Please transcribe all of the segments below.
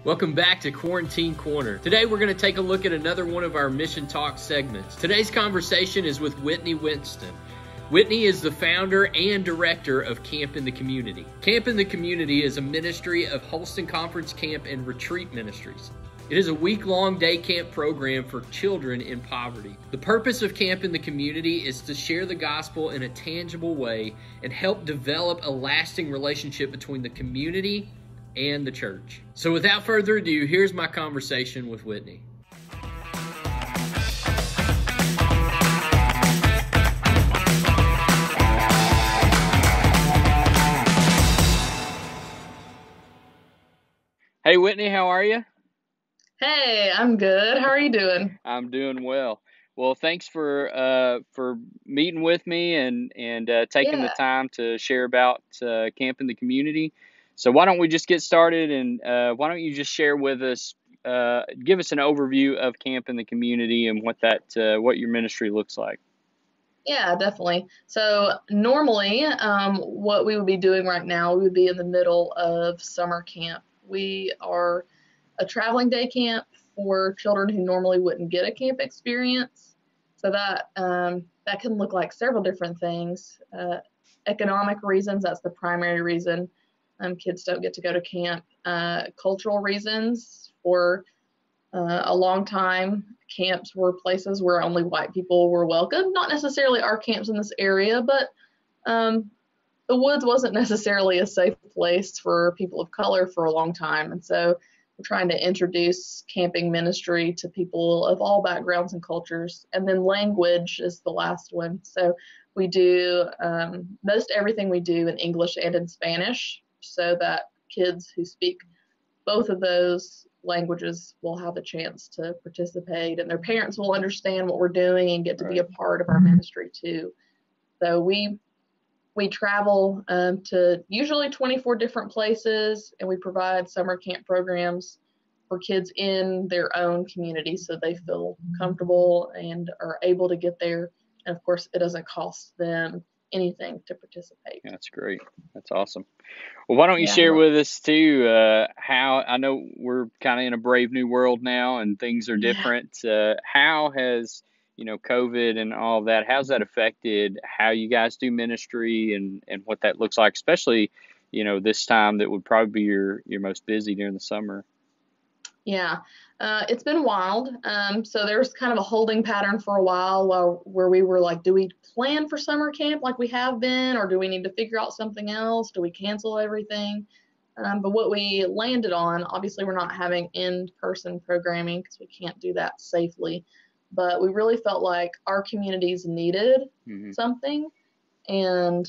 Welcome back to Quarantine Corner. Today we're going to take a look at another one of our Mission Talk segments. Today's conversation is with Whitney Winston. Whitney is the founder and director of Camp in the Community. Camp in the Community is a ministry of Holston Conference Camp and Retreat Ministries. It is a week-long day camp program for children in poverty. The purpose of Camp in the Community is to share the gospel in a tangible way and help develop a lasting relationship between the community and the church. So without further ado, here's my conversation with Whitney. Hey Whitney, how are you? Hey, I'm good. How are you doing? I'm doing well. Well, thanks for meeting with me and taking the time to share about Camp in the Community. So why don't we just get started, and why don't you just share with us, give us an overview of Camp in the Community and what your ministry looks like. Yeah, definitely. So normally, what we would be doing right now, we would be in the middle of summer camp. We are a traveling day camp for children who normally wouldn't get a camp experience. So that can look like several different things. Economic reasons, that's the primary reason. Kids don't get to go to camp. Cultural reasons, for a long time, camps were places where only white people were welcome. Not necessarily our camps in this area, but the woods wasn't necessarily a safe place for people of color for a long time. And so we're trying to introduce camping ministry to people of all backgrounds and cultures. And then language is the last one. So we do most everything we do in English and in Spanish, so that kids who speak both of those languages will have a chance to participate, and their parents will understand what we're doing and get to be a part of our ministry too. So we travel to usually 24 different places, and we provide summer camp programs for kids in their own community so they feel comfortable and are able to get there. And of course, it doesn't cost them anything to participate. That's great. That's awesome. Well, why don't you share with us too, how, I know we're kind of in a brave new world now and things are different. How has, COVID and all of that, how's that affected how you guys do ministry and what that looks like, especially, this time that would probably be your most busy during the summer? Yeah, it's been wild. So there was kind of a holding pattern for a while where we were like, do we plan for summer camp like we have been, or do we need to figure out something else? Do we cancel everything? But what we landed on, obviously we're not having in-person programming because we can't do that safely, but we really felt like our communities needed something. And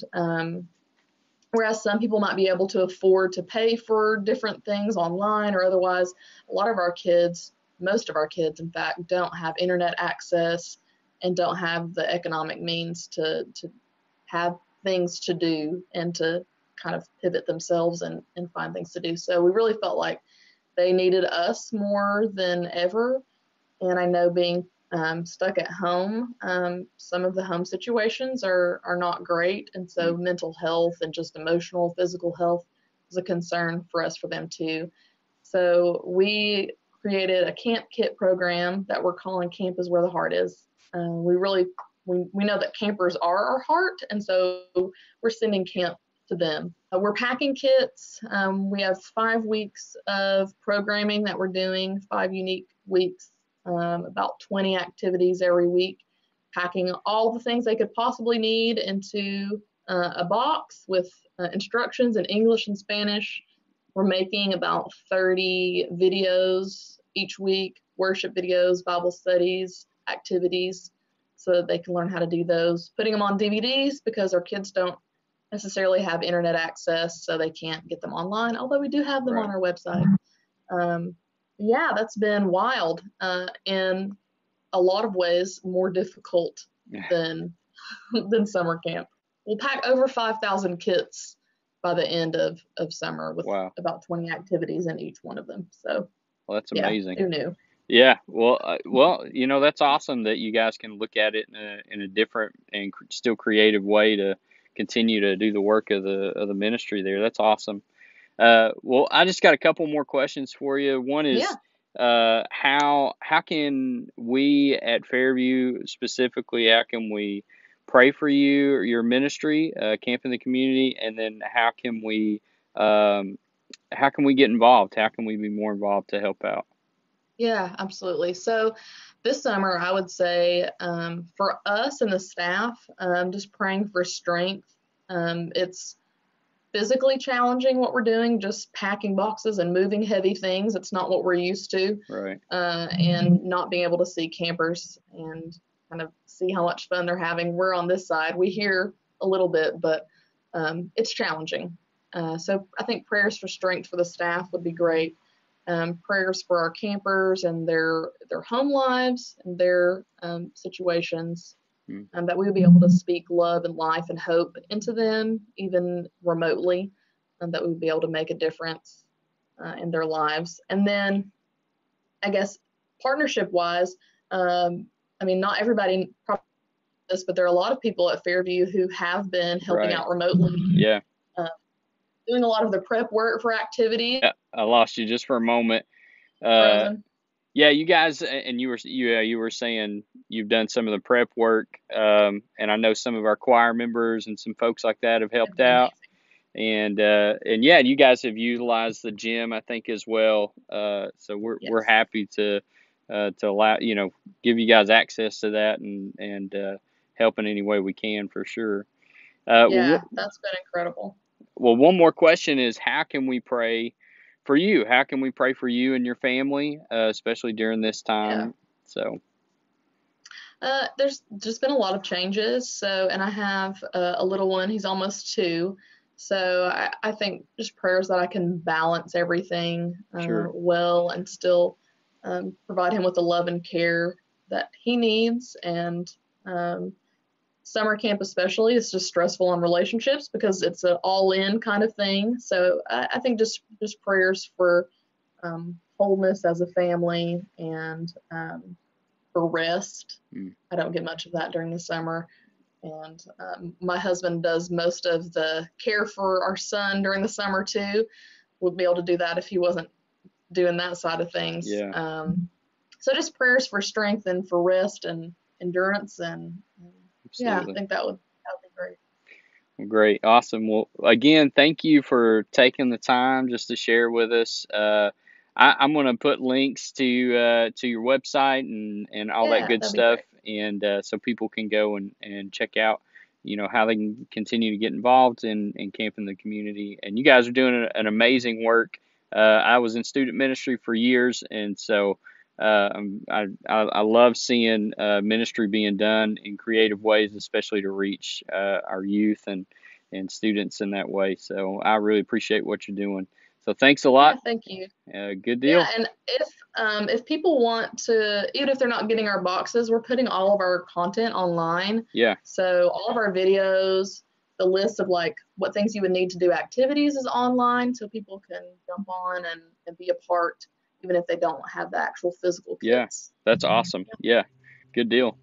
whereas some people might be able to afford to pay for different things online or otherwise, a lot of our kids, most of our kids, in fact, don't have internet access and don't have the economic means to have things to do and to kind of pivot themselves and find things to do. So we really felt like they needed us more than ever. And I know being stuck at home, some of the home situations are not great, and so mental health and just emotional, physical health is a concern for us, for them too. So we created a camp kit program that we're calling Camp is Where the Heart Is. We know that campers are our heart, and so we're sending camp to them. We're packing kits. We have 5 weeks of programming that we're doing, 5 unique weeks. About 20 activities every week, packing all the things they could possibly need into a box with instructions in English and Spanish. We're making about 30 videos each week, worship videos, Bible studies, activities, so that they can learn how to do those. Putting them on DVDs because our kids don't necessarily have internet access, so they can't get them online, although we do have them on our website. Yeah, that's been wild. In a lot of ways, more difficult than summer camp. We'll pack over 5,000 kits by the end of summer with about 20 activities in each one of them. So, well, that's amazing. Who knew? Yeah, well, that's awesome that you guys can look at it in a different and still creative way to continue to do the work of the ministry there. That's awesome. Well, I just got a couple more questions for you. One is, how can we at Fairview specifically, how can we pray for you or your ministry, Camp in the Community, and then how can we get involved? How can we be more involved to help out? Yeah, absolutely. So this summer, I would say for us and the staff, just praying for strength. It's physically challenging what we're doing, just packing boxes and moving heavy things. It's not what we're used to. Right. And not being able to see campers and kind of see how much fun they're having. We're on this side. We hear a little bit, but it's challenging. So I think prayers for strength for the staff would be great. Prayers for our campers and their home lives and their situations, that we would be able to speak love and life and hope into them, even remotely, and that we would be able to make a difference in their lives. And then, I guess, partnership-wise, I mean, not everybody probably knows this, but there are a lot of people at Fairview who have been helping out remotely. Yeah. Doing a lot of the prep work for activities. I lost you just for a moment. Yeah, you guys, and you were saying you've done some of the prep work, and I know some of our choir members and some folks like that have helped out, and yeah, you guys have utilized the gym, I think, as well. So we're happy to allow, give you guys access to that and help in any way we can, for sure. Yeah, that's been incredible. Well, one more question is, how can we pray for you? How can we pray for you and your family, especially during this time? So, there's just been a lot of changes. So, and I have a little one. He's almost 2. So I think just prayers that I can balance everything well and still provide him with the love and care that he needs. And summer camp especially is just stressful on relationships because it's an all-in kind of thing. So I think just prayers for wholeness as a family and for rest. I don't get much of that during the summer. And my husband does most of the care for our son during the summer too. Would be able to do that if he wasn't doing that side of things. Yeah. So just prayers for strength and for rest and endurance and yeah, I think that would be great. Great. Awesome. Well, again, thank you for taking the time just to share with us. I'm going to put links to your website and all that good stuff. And so people can go and check out, how they can continue to get involved in Camp in the Community. And you guys are doing an amazing work. I was in student ministry for years, and so I love seeing ministry being done in creative ways, especially to reach our youth and students in that way. So I really appreciate what you're doing. So thanks a lot. Yeah, thank you. Good deal. Yeah, and if people want to, even if they're not getting our boxes, we're putting all of our content online. Yeah. So all of our videos, the list of like what things you would need to do activities is online, so people can jump on and be a part, even if they don't have the actual physical kits. Yeah, that's awesome. Yeah, good deal.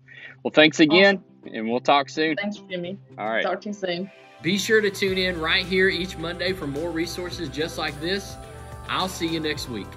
Well, thanks again, and we'll talk soon. Thanks, Jimmy. All right. Talk to you soon. Be sure to tune in right here each Monday for more resources just like this. I'll see you next week.